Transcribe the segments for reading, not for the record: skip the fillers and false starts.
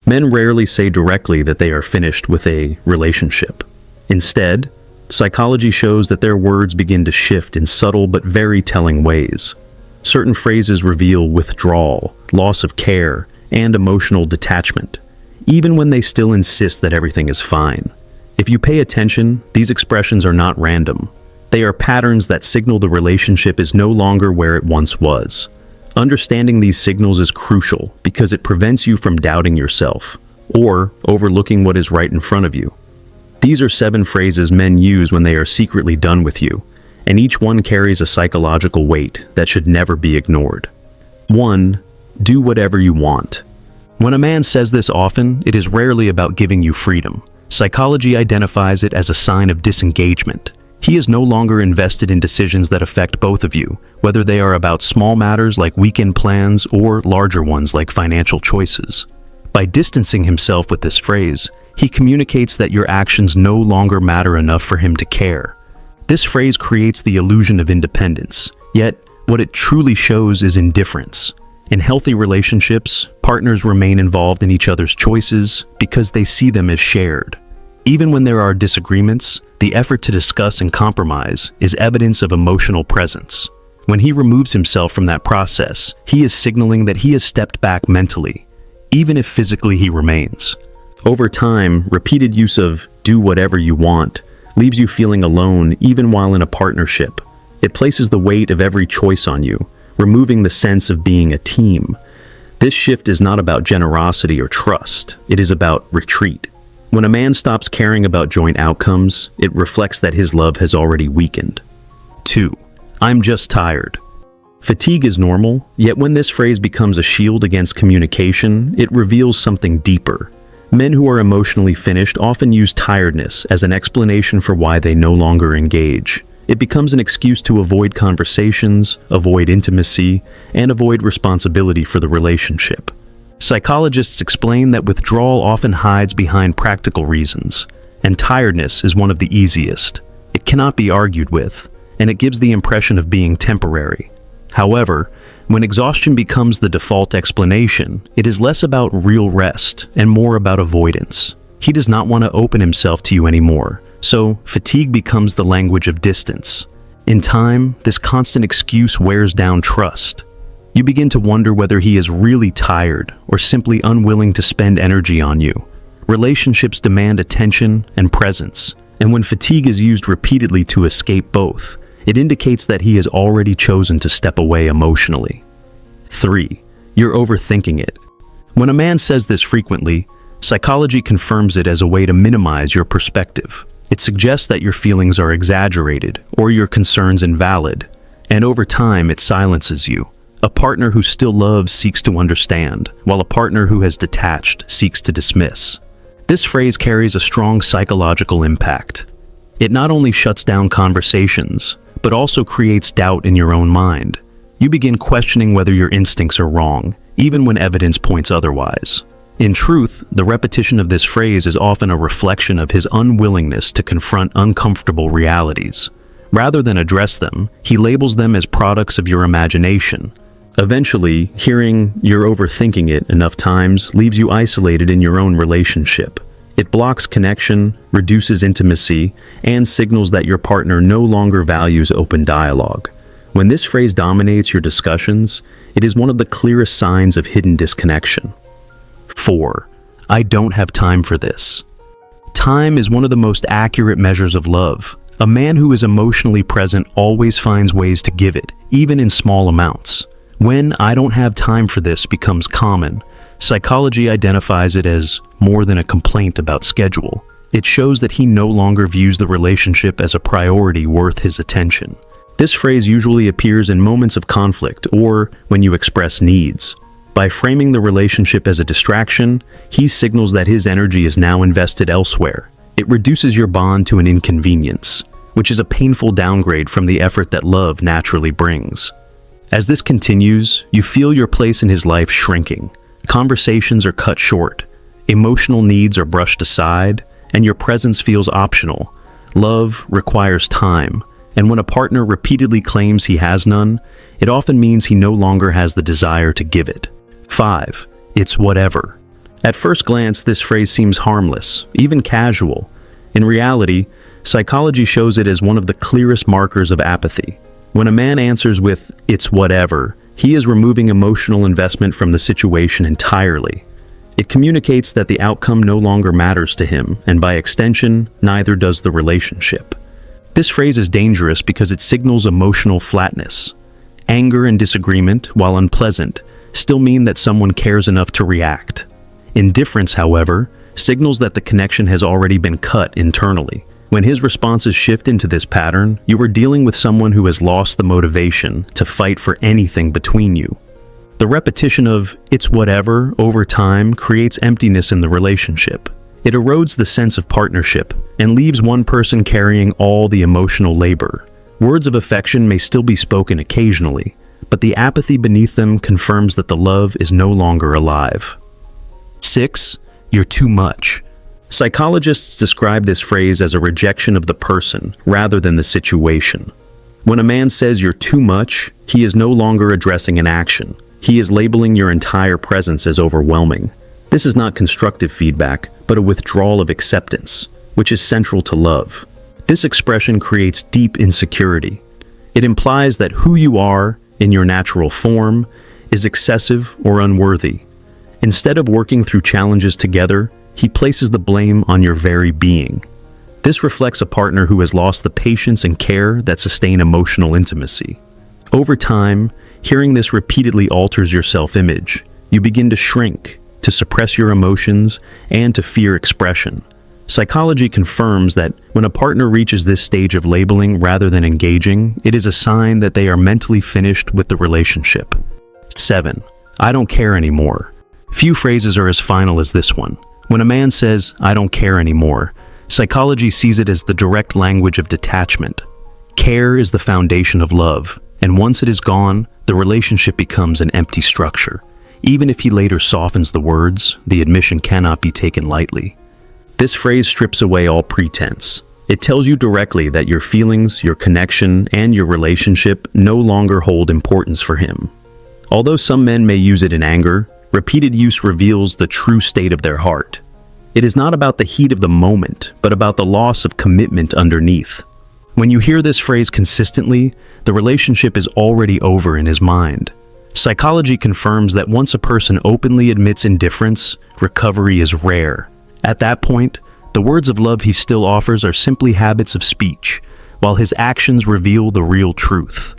Men rarely say directly that they are finished with a relationship. Instead, psychology shows that their words begin to shift in subtle but very telling ways. Certain phrases reveal withdrawal, loss of care, and emotional detachment, even when they still insist that everything is fine. If you pay attention, these expressions are not random. They are patterns that signal the relationship is no longer where it once was. Understanding these signals is crucial because it prevents you from doubting yourself or overlooking what is right in front of you. These are 7 phrases men use when they are secretly done with you, and each one carries a psychological weight that should never be ignored. 1. Do whatever you want. When a man says this often, it is rarely about giving you freedom. Psychology identifies it as a sign of disengagement. He is no longer invested in decisions that affect both of you, whether they are about small matters like weekend plans or larger ones like financial choices. By distancing himself with this phrase, he communicates that your actions no longer matter enough for him to care. This phrase creates the illusion of independence, yet what it truly shows is indifference. In healthy relationships, partners remain involved in each other's choices because they see them as shared. Even when there are disagreements, the effort to discuss and compromise is evidence of emotional presence. When he removes himself from that process, he is signaling that he has stepped back mentally, even if physically he remains. Over time, repeated use of "do whatever you want" leaves you feeling alone even while in a partnership. It places the weight of every choice on you, removing the sense of being a team. This shift is not about generosity or trust, it is about retreat. When a man stops caring about joint outcomes, it reflects that his love has already weakened. 2. I'm just tired. Fatigue is normal, yet when this phrase becomes a shield against communication, it reveals something deeper. Men who are emotionally finished often use tiredness as an explanation for why they no longer engage. It becomes an excuse to avoid conversations, avoid intimacy, and avoid responsibility for the relationship. Psychologists explain that withdrawal often hides behind practical reasons, and tiredness is one of the easiest. It cannot be argued with, and it gives the impression of being temporary. However, when exhaustion becomes the default explanation, it is less about real rest and more about avoidance. He does not want to open himself to you anymore, so fatigue becomes the language of distance. In time, this constant excuse wears down trust. You begin to wonder whether he is really tired or simply unwilling to spend energy on you. Relationships demand attention and presence, and when fatigue is used repeatedly to escape both, it indicates that he has already chosen to step away emotionally. 3. You're overthinking it. When a man says this frequently, psychology confirms it as a way to minimize your perspective. It suggests that your feelings are exaggerated or your concerns invalid, and over time it silences you. A partner who still loves seeks to understand, while a partner who has detached seeks to dismiss. This phrase carries a strong psychological impact. It not only shuts down conversations, but also creates doubt in your own mind. You begin questioning whether your instincts are wrong, even when evidence points otherwise. In truth, the repetition of this phrase is often a reflection of his unwillingness to confront uncomfortable realities. Rather than address them, he labels them as products of your imagination. Eventually, hearing "you're overthinking it" enough times leaves you isolated in your own relationship. It blocks connection, reduces intimacy, and signals that your partner no longer values open dialogue. When this phrase dominates your discussions, it is one of the clearest signs of hidden disconnection. 4. I don't have time for this. Time is one of the most accurate measures of love. A man who is emotionally present always finds ways to give it, even in small amounts. When "I don't have time for this" becomes common, psychology identifies it as more than a complaint about schedule. It shows that he no longer views the relationship as a priority worth his attention. This phrase usually appears in moments of conflict or when you express needs. By framing the relationship as a distraction, he signals that his energy is now invested elsewhere. It reduces your bond to an inconvenience, which is a painful downgrade from the effort that love naturally brings. As this continues, you feel your place in his life shrinking. Conversations are cut short, emotional needs are brushed aside, and your presence feels optional. Love requires time, and when a partner repeatedly claims he has none, it often means he no longer has the desire to give it. 5. It's whatever. At first glance, this phrase seems harmless, even casual. In reality, psychology shows it as one of the clearest markers of apathy. When a man answers with, "it's whatever," he is removing emotional investment from the situation entirely. It communicates that the outcome no longer matters to him, and by extension, neither does the relationship. This phrase is dangerous because it signals emotional flatness. Anger and disagreement, while unpleasant, still mean that someone cares enough to react. Indifference, however, signals that the connection has already been cut internally. When his responses shift into this pattern, you are dealing with someone who has lost the motivation to fight for anything between you. The repetition of "it's whatever" over time creates emptiness in the relationship. It erodes the sense of partnership and leaves one person carrying all the emotional labor. Words of affection may still be spoken occasionally, but the apathy beneath them confirms that the love is no longer alive. 6. You're too much. Psychologists describe this phrase as a rejection of the person rather than the situation. When a man says you're too much, he is no longer addressing an action. He is labeling your entire presence as overwhelming. This is not constructive feedback, but a withdrawal of acceptance, which is central to love. This expression creates deep insecurity. It implies that who you are, in your natural form, is excessive or unworthy. Instead of working through challenges together, he places the blame on your very being. This reflects a partner who has lost the patience and care that sustain emotional intimacy. Over time, hearing this repeatedly alters your self-image. You begin to shrink, to suppress your emotions, and to fear expression. Psychology confirms that when a partner reaches this stage of labeling rather than engaging, it is a sign that they are mentally finished with the relationship. 7. I don't care anymore. Few phrases are as final as this one. When a man says, "I don't care anymore," psychology sees it as the direct language of detachment. Care is the foundation of love, and once it is gone, the relationship becomes an empty structure. Even if he later softens the words, the admission cannot be taken lightly. This phrase strips away all pretense. It tells you directly that your feelings, your connection, and your relationship no longer hold importance for him. Although some men may use it in anger, repeated use reveals the true state of their heart. It is not about the heat of the moment, but about the loss of commitment underneath. When you hear this phrase consistently, the relationship is already over in his mind. Psychology confirms that once a person openly admits indifference, recovery is rare. At that point, the words of love he still offers are simply habits of speech, while his actions reveal the real truth.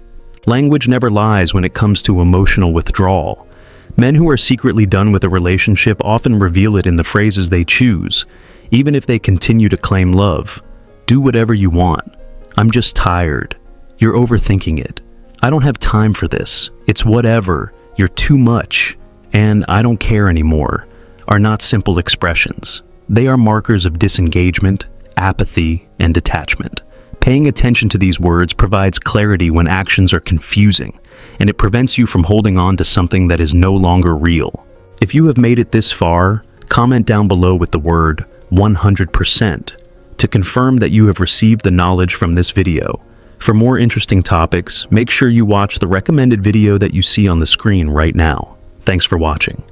Language never lies when it comes to emotional withdrawal. Men who are secretly done with a relationship often reveal it in the phrases they choose, even if they continue to claim love. Do whatever you want. I'm just tired. You're overthinking it. I don't have time for this. It's whatever. You're too much. And I don't care anymore are not simple expressions. They are markers of disengagement, apathy, and detachment. Paying attention to these words provides clarity when actions are confusing, and it prevents you from holding on to something that is no longer real. If you have made it this far, comment down below with the word 100% to confirm that you have received the knowledge from this video. For more interesting topics, make sure you watch the recommended video that you see on the screen right now. Thanks for watching.